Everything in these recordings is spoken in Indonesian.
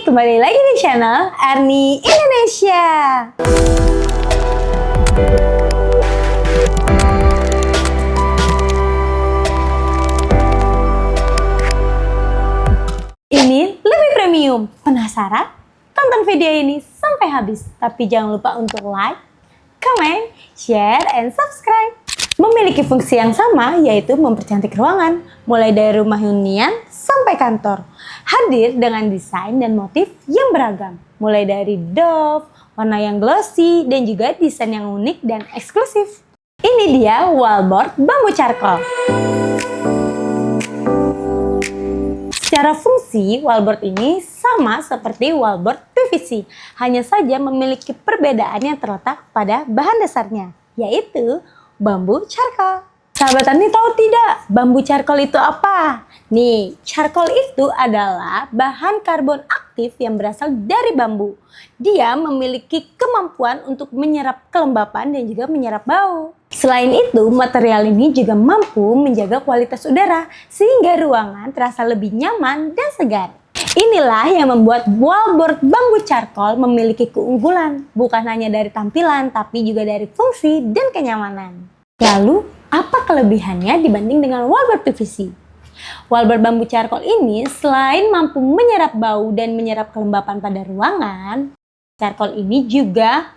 kembali lagi di channel Erni Indonesia. Ini lebih premium. Penasaran? Tonton video ini sampai habis. Tapi jangan lupa untuk like, comment, share, and subscribe. Memiliki fungsi yang sama, yaitu mempercantik ruangan, mulai dari rumah hunian sampai kantor. Hadir dengan desain dan motif yang beragam, mulai dari doff, warna yang glossy, dan juga desain yang unik dan eksklusif. Ini dia wallboard bambu charcoal. Secara fungsi, wallboard ini sama seperti wallboard PVC, hanya saja memiliki perbedaan yang terletak pada bahan dasarnya, yaitu bambu charcoal. Sahabat Erni tahu tidak bambu charcoal itu apa? Nih, charcoal itu adalah bahan karbon aktif yang berasal dari bambu. Dia memiliki kemampuan untuk menyerap kelembapan dan juga menyerap bau. Selain itu, material ini juga mampu menjaga kualitas udara sehingga ruangan terasa lebih nyaman dan segar. Inilah yang membuat wallboard bambu charcoal memiliki keunggulan, bukan hanya dari tampilan tapi juga dari fungsi dan kenyamanan. Lalu, apa kelebihannya dibanding dengan wallboard PVC? Wallboard bambu charcoal ini selain mampu menyerap bau dan menyerap kelembapan pada ruangan, charcoal ini juga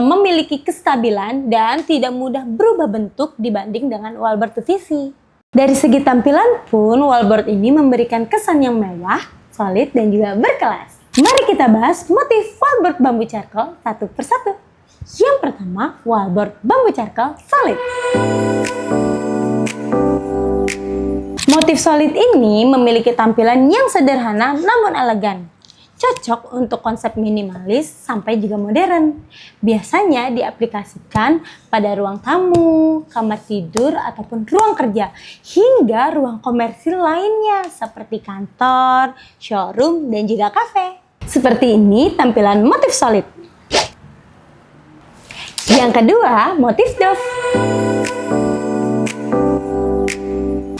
memiliki kestabilan dan tidak mudah berubah bentuk dibanding dengan wallboard PVC. Dari segi tampilan pun, wallboard ini memberikan kesan yang mewah, solid, dan juga berkelas. Mari kita bahas motif wallboard bambu charcoal satu persatu. Yang pertama, wallboard bambu charcoal solid. Motif solid ini memiliki tampilan yang sederhana namun elegan. Cocok untuk konsep minimalis sampai juga modern. Biasanya diaplikasikan pada ruang tamu, kamar tidur, ataupun ruang kerja, hingga ruang komersil lainnya seperti kantor, showroom, dan juga kafe. Seperti ini tampilan motif solid. Yang kedua, motif doff.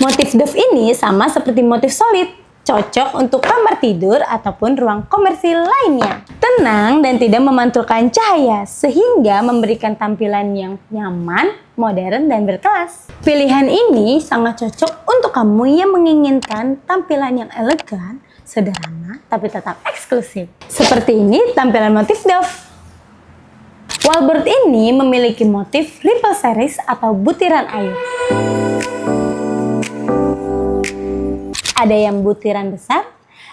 Motif doff ini sama seperti motif solid, cocok untuk kamar tidur ataupun ruang komersil lainnya. Tenang dan tidak memantulkan cahaya, sehingga memberikan tampilan yang nyaman, modern, dan berkelas. Pilihan ini sangat cocok untuk kamu yang menginginkan tampilan yang elegan, sederhana, tapi tetap eksklusif. Seperti ini tampilan motif doff. Wallboard ini memiliki motif ripple series atau butiran air. Ada yang butiran besar,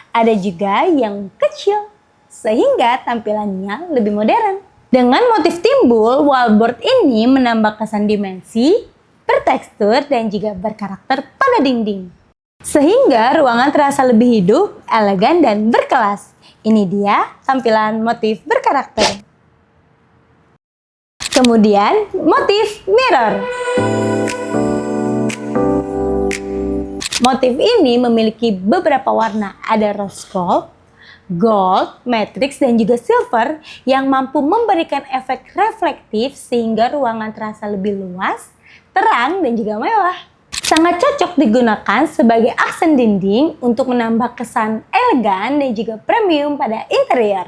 ada juga yang kecil, sehingga tampilannya lebih modern. Dengan motif timbul, wallboard ini menambah kesan dimensi, bertekstur, dan juga berkarakter pada dinding. Sehingga ruangan terasa lebih hidup, elegan, dan berkelas. Ini dia tampilan motif berkarakter. Kemudian, motif mirror. Motif ini memiliki beberapa warna, ada rose gold, matrix, dan juga silver yang mampu memberikan efek reflektif sehingga ruangan terasa lebih luas, terang, dan juga mewah. Sangat cocok digunakan sebagai aksen dinding untuk menambah kesan elegan dan juga premium pada interior.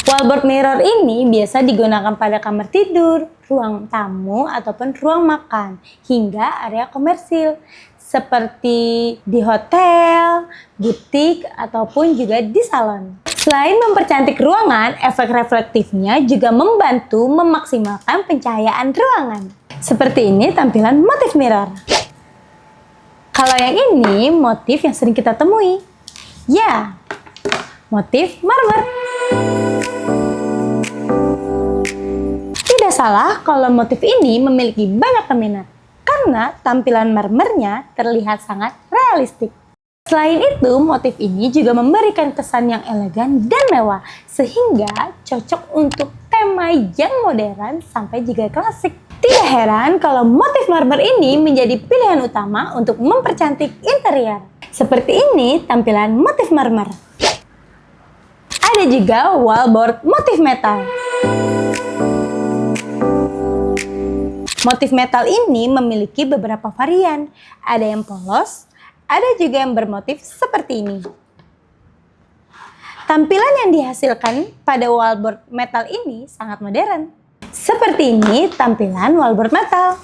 Wallboard mirror ini biasa digunakan pada kamar tidur, ruang tamu, ataupun ruang makan, hingga area komersil, seperti di hotel, butik, ataupun juga di salon. Selain mempercantik ruangan, efek reflektifnya juga membantu memaksimalkan pencahayaan ruangan. Seperti ini tampilan motif mirror. Kalau yang ini motif yang sering kita temui. Ya, motif marmer. Tidak salah kalau motif ini memiliki banyak peminat, karena tampilan marmernya terlihat sangat realistik. Selain itu, motif ini juga memberikan kesan yang elegan dan mewah, sehingga cocok untuk tema yang modern sampai juga klasik. Tidak heran kalau motif marmer ini menjadi pilihan utama untuk mempercantik interior. Seperti ini tampilan motif marmer. Ada juga wallboard motif metal. Motif metal ini memiliki beberapa varian. Ada yang polos, ada juga yang bermotif seperti ini. Tampilan yang dihasilkan pada wallboard metal ini sangat modern. Seperti ini tampilan wallboard metal.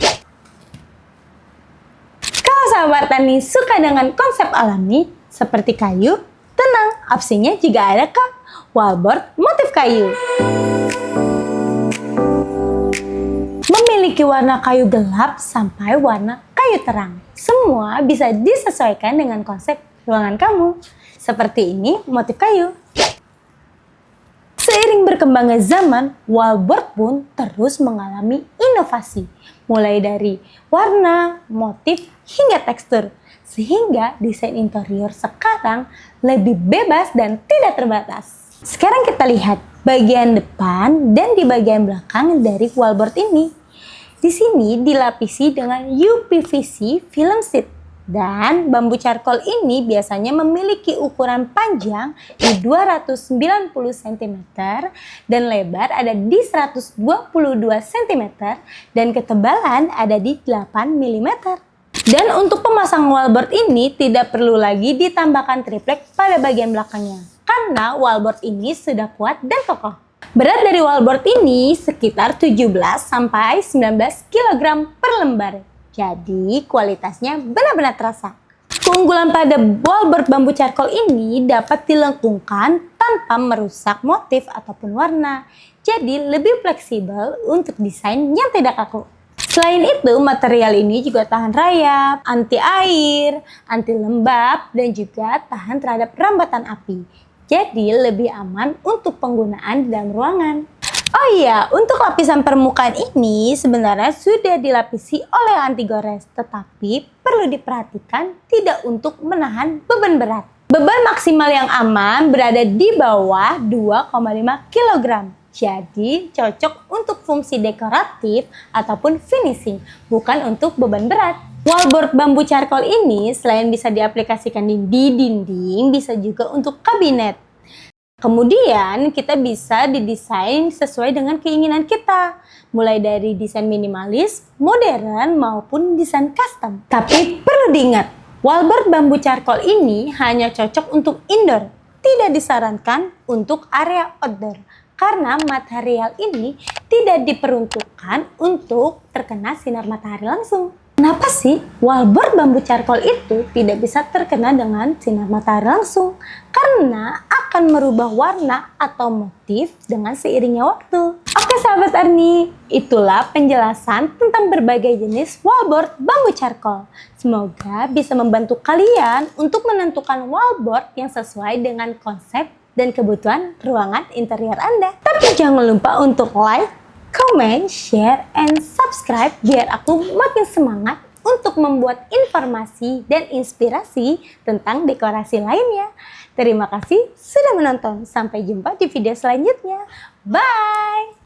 Kalau sahabat tani suka dengan konsep alami seperti kayu, tenang, opsinya juga ada kok, wallboard motif kayu. Memiliki warna kayu gelap sampai warna kayu terang. Semua bisa disesuaikan dengan konsep ruangan kamu. Seperti ini motif kayu. Seiring berkembangnya zaman, wallboard pun terus mengalami inovasi. Mulai dari warna, motif, hingga tekstur. Sehingga desain interior sekarang lebih bebas dan tidak terbatas. Sekarang kita lihat bagian depan dan di bagian belakang dari wallboard ini. Di sini dilapisi dengan UPVC film sheet. Dan bambu charcoal ini biasanya memiliki ukuran panjang di 290 cm dan lebar ada di 122 cm dan ketebalan ada di 8 mm. Dan untuk pemasang wallboard ini tidak perlu lagi ditambahkan triplek pada bagian belakangnya karena wallboard ini sudah kuat dan kokoh. Berat dari wallboard ini sekitar 17 sampai 19 kg per lembar. Jadi kualitasnya benar-benar terasa. Keunggulan pada wallboard bambu charcoal ini dapat dilengkungkan tanpa merusak motif ataupun warna. Jadi lebih fleksibel untuk desain yang tidak kaku. Selain itu, material ini juga tahan rayap, anti air, anti lembab, dan juga tahan terhadap rambatan api. Jadi lebih aman untuk penggunaan di dalam ruangan. Oh iya, untuk lapisan permukaan ini sebenarnya sudah dilapisi oleh anti gores, tetapi perlu diperhatikan tidak untuk menahan beban berat. Beban maksimal yang aman berada di bawah 2,5 kg. Jadi cocok untuk fungsi dekoratif ataupun finishing, bukan untuk beban berat. Wallboard bambu charcoal ini selain bisa diaplikasikan di dinding, bisa juga untuk kabinet. Kemudian kita bisa didesain sesuai dengan keinginan kita. Mulai dari desain minimalis, modern, maupun desain custom. Tapi perlu diingat, wallboard bambu charcoal ini hanya cocok untuk indoor. Tidak disarankan untuk area outdoor. Karena material ini tidak diperuntukkan untuk terkena sinar matahari langsung. Kenapa sih wallboard bambu charcoal itu tidak bisa terkena dengan sinar matahari langsung? Karena akan merubah warna atau motif dengan seiringnya waktu. Oke sahabat Arni, itulah penjelasan tentang berbagai jenis wallboard bambu charcoal. Semoga bisa membantu kalian untuk menentukan wallboard yang sesuai dengan konsep dan kebutuhan ruangan interior Anda. Tapi jangan lupa untuk like, comment, share, and subscribe biar aku makin semangat untuk membuat informasi dan inspirasi tentang dekorasi lainnya. Terima kasih sudah menonton. Sampai jumpa di video selanjutnya. Bye!